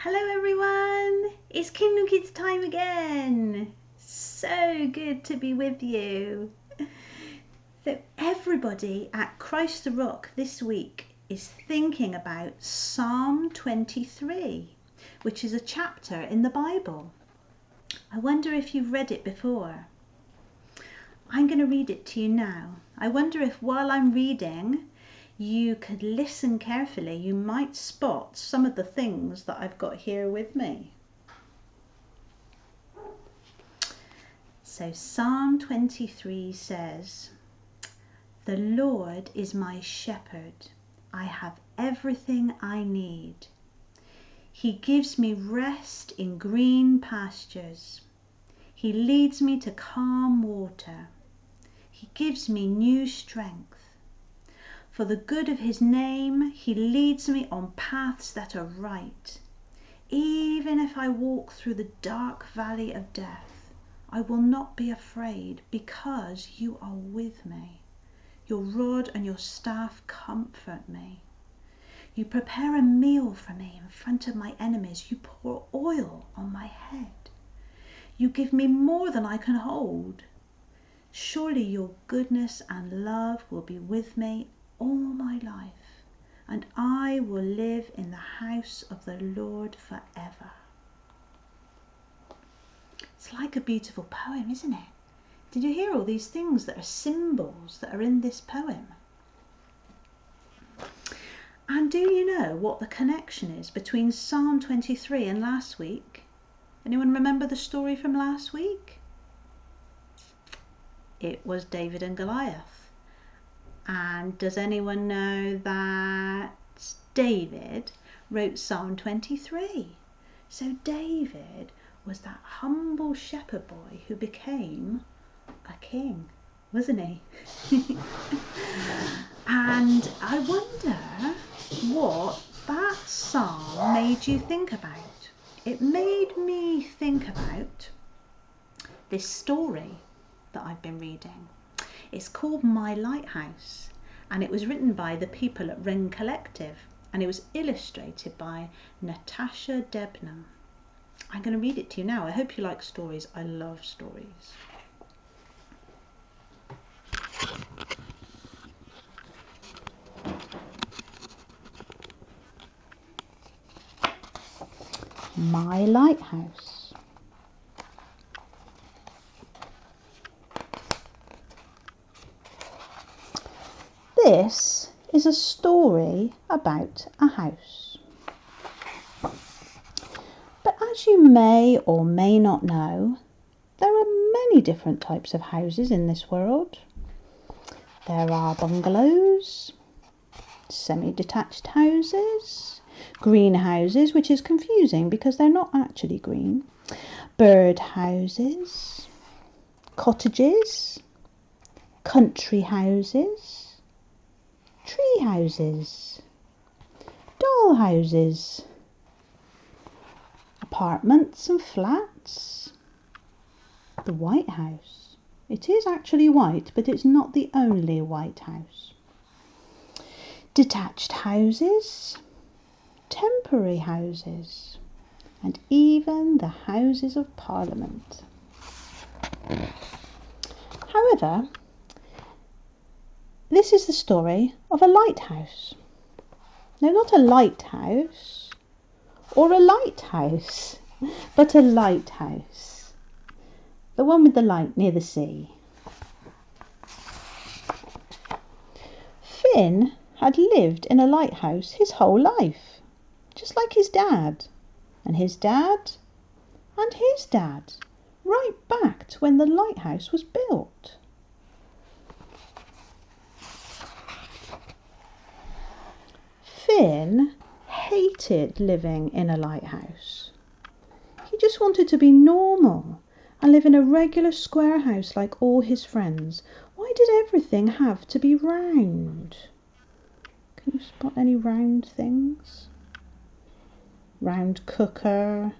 Hello everyone, it's Kingdom Kids time again. So good to be with you. So everybody at Christ the Rock this week is thinking about Psalm 23, which is a chapter in the Bible. I wonder if you've read it before. I'm going to read it to you now. I wonder if while I'm reading you could listen carefully. You might spot some of the things that I've got here with me. So Psalm 23 says, "The Lord is my shepherd. I have everything I need. He gives me rest in green pastures. He leads me to calm water. He gives me new strength. For the good of his name, he leads me on paths that are right. Even if I walk through the dark valley of death, I will not be afraid, because you are with me. Your rod and your staff comfort me. You prepare a meal for me in front of my enemies. You pour oil on my head. You give me more than I can hold. Surely your goodness and love will be with me all my life, and I will live in the house of the Lord forever." It's like a beautiful poem, isn't it? Did you hear all these things that are symbols that are in this poem? And do you know what the connection is between Psalm 23 and last week? Anyone remember the story from last week? It was David and Goliath. And does anyone know that David wrote Psalm 23? So David was that humble shepherd boy who became a king, wasn't he? And I wonder what that psalm made you think about. It made me think about this story that I've been reading. It's called My Lighthouse, and it was written by the people at Ring Collective, and it was illustrated by Natasha Debnam. I'm going to read it to you now. I hope you like stories. I love stories. My Lighthouse. This is a story about a house. But as you may or may not know, there are many different types of houses in this world. There are bungalows, semi-detached houses, greenhouses, which is confusing because they're not actually green, bird houses, cottages, country houses, tree houses, doll houses, apartments and flats, the White House. It is actually white, but it's not the only White House. Detached houses, temporary houses, and even the Houses of Parliament. However, this is the story of a lighthouse. No, not a lighthouse or a lighthouse, but a lighthouse. The one with the light near the sea. Finn had lived in a lighthouse his whole life, just like his dad, and his dad, and his dad, right back to when the lighthouse was built. Finn hated living in a lighthouse. He just wanted to be normal and live in a regular square house like all his friends. Why did everything have to be round? Can you spot any round things? Round cooker,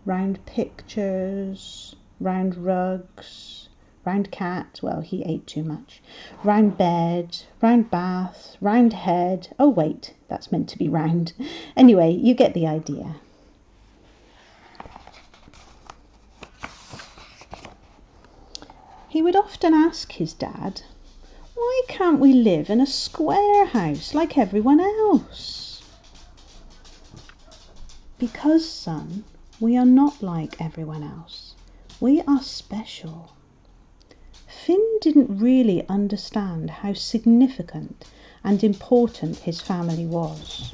round pictures, round rugs, round cat, well, he ate too much, round bed, round bath, round head. Oh wait, that's meant to be round. Anyway, you get the idea. He would often ask his dad, "Why can't we live in a square house like everyone else?" "Because, son, we are not like everyone else. We are special." Finn didn't really understand how significant and important his family was.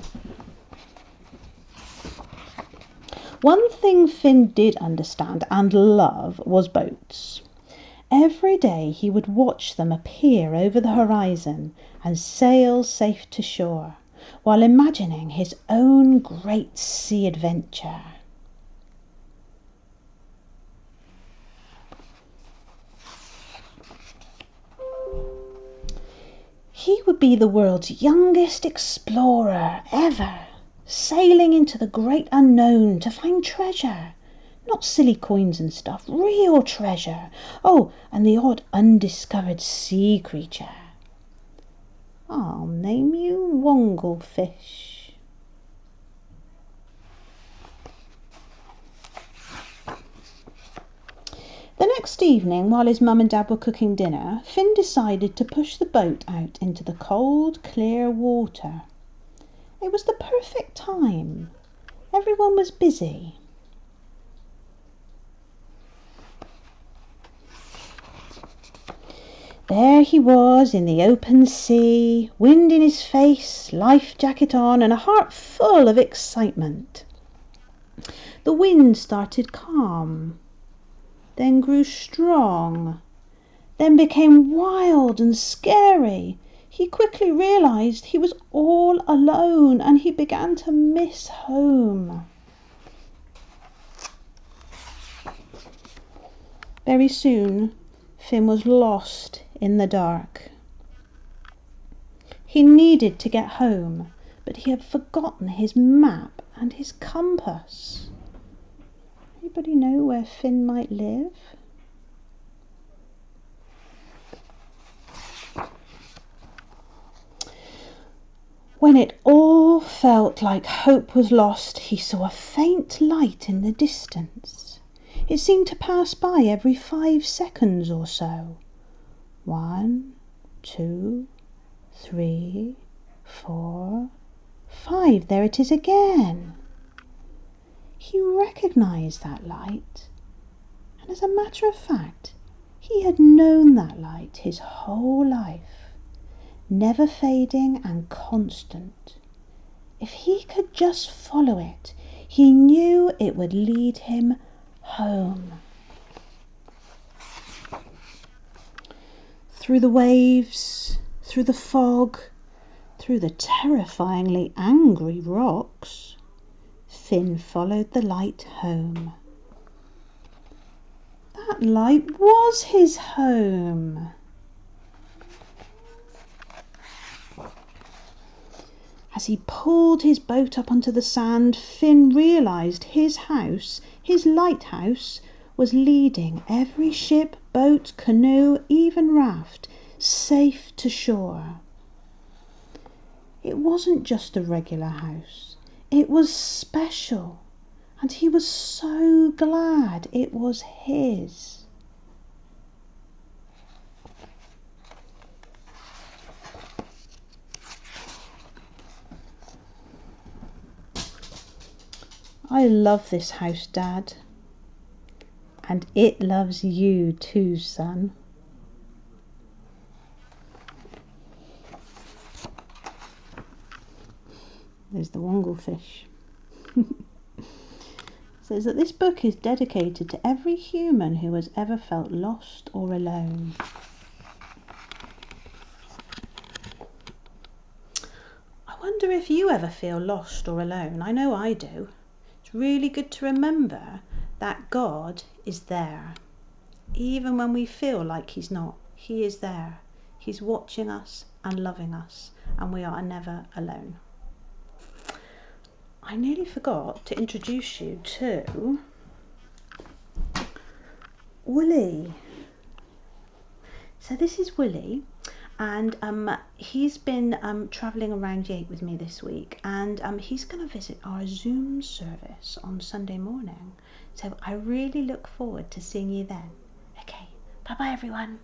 One thing Finn did understand and love was boats. Every day he would watch them appear over the horizon and sail safe to shore, while imagining his own great sea adventure. He would be the world's youngest explorer ever, sailing into the great unknown to find treasure. Not silly coins and stuff, real treasure. Oh, and the odd undiscovered sea creature. I'll name you Wonglefish. The next evening, while his mum and dad were cooking dinner, Finn decided to push the boat out into the cold, clear water. It was the perfect time. Everyone was busy. There he was in the open sea, wind in his face, life jacket on, and a heart full of excitement. The wind started calm, then grew strong, then became wild and scary. He quickly realized he was all alone, and he began to miss home. Very soon, Finn was lost in the dark. He needed to get home, but he had forgotten his map and his compass. Anybody know where Finn might live? When it all felt like hope was lost, he saw a faint light in the distance. It seemed to pass by every 5 seconds or so. 1, 2, 3, 4, 5. There it is again. He recognized that light, and as a matter of fact, he had known that light his whole life, never fading and constant. If he could just follow it, he knew it would lead him home. Through the waves, through the fog, through the terrifyingly angry rocks, Finn followed the light home. That light was his home. As he pulled his boat up onto the sand, Finn realised his house, his lighthouse, was leading every ship, boat, canoe, even raft, safe to shore. It wasn't just a regular house. It was special, and he was so glad it was his. I love this house, Dad. And it loves you too, son. There's the Wonglefish. Says that this book is dedicated to every human who has ever felt lost or alone. I wonder if you ever feel lost or alone. I know I do. It's really good to remember that God is there. Even when we feel like He's not, He is there. He's watching us and loving us, and we are never alone. I nearly forgot to introduce you to Willie. So this is Willie, and he's been travelling around Yate with me this week, and he's going to visit our Zoom service on Sunday morning. So I really look forward to seeing you then. Okay, Bye bye, everyone.